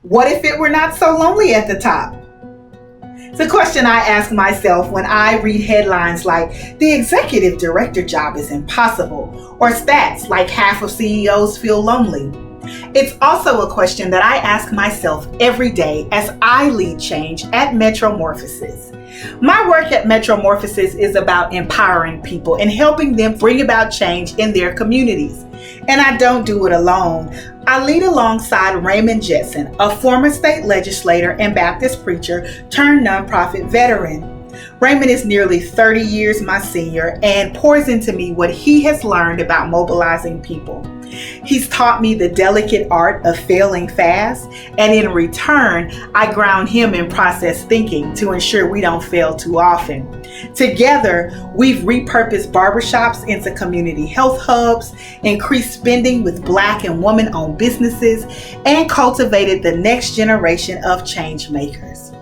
What if it were not so lonely at the top? It's a question I ask myself when I read headlines like, the executive director job is impossible, or stats like half of CEOs feel lonely. It's also a question that I ask myself every day as I lead change at MetroMorphosis. My work at MetroMorphosis is about empowering people and helping them bring about change in their communities. And I don't do it alone. I lead alongside Raymond Jetson, a former state legislator and Baptist preacher turned nonprofit veteran. Raymond is nearly 30 years my senior and pours into me what he has learned about mobilizing people. He's taught me the delicate art of failing fast, and in return, I ground him in process thinking to ensure we don't fail too often. Together, we've repurposed barbershops into community health hubs, increased spending with Black and woman-owned businesses, and cultivated the next generation of change makers.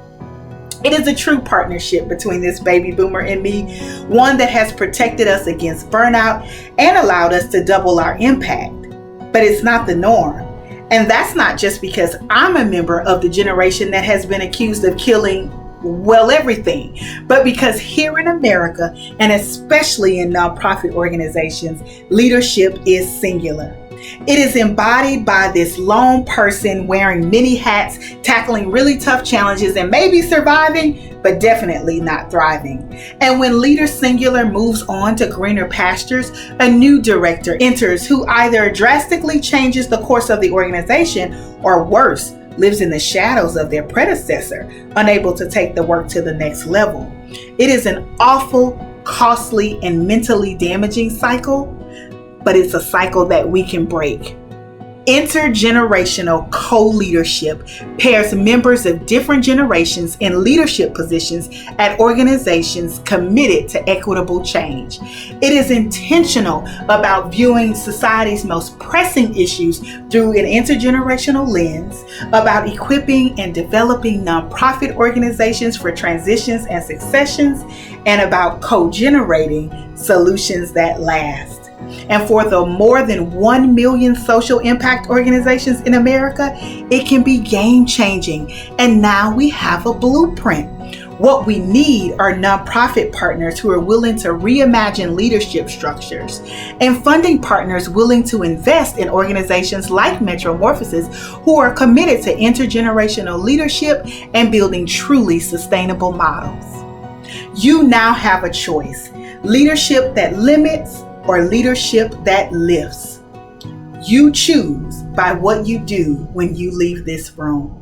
It is a true partnership between this baby boomer and me, one that has protected us against burnout and allowed us to double our impact. But it's not the norm. And that's not just because I'm a member of the generation that has been accused of killing, well, everything, but because here in America, and especially in nonprofit organizations, leadership is singular. It is embodied by this lone person wearing many hats, tackling really tough challenges and maybe surviving, but definitely not thriving. And when leader singular moves on to greener pastures, a new director enters who either drastically changes the course of the organization or worse, lives in the shadows of their predecessor, unable to take the work to the next level. It is an awful, costly, and mentally damaging cycle, but it's a cycle that we can break. Intergenerational co-leadership pairs members of different generations in leadership positions at organizations committed to equitable change. It is intentional about viewing society's most pressing issues through an intergenerational lens, about equipping and developing nonprofit organizations for transitions and successions, and about co-generating solutions that last. And for the more than 1 million social impact organizations in America, it can be game-changing. And now we have a blueprint. What we need are nonprofit partners who are willing to reimagine leadership structures, and funding partners willing to invest in organizations like MetroMorphosis who are committed to intergenerational leadership and building truly sustainable models. You now have a choice: leadership that limits or leadership that lifts. You choose by what you do when you leave this room.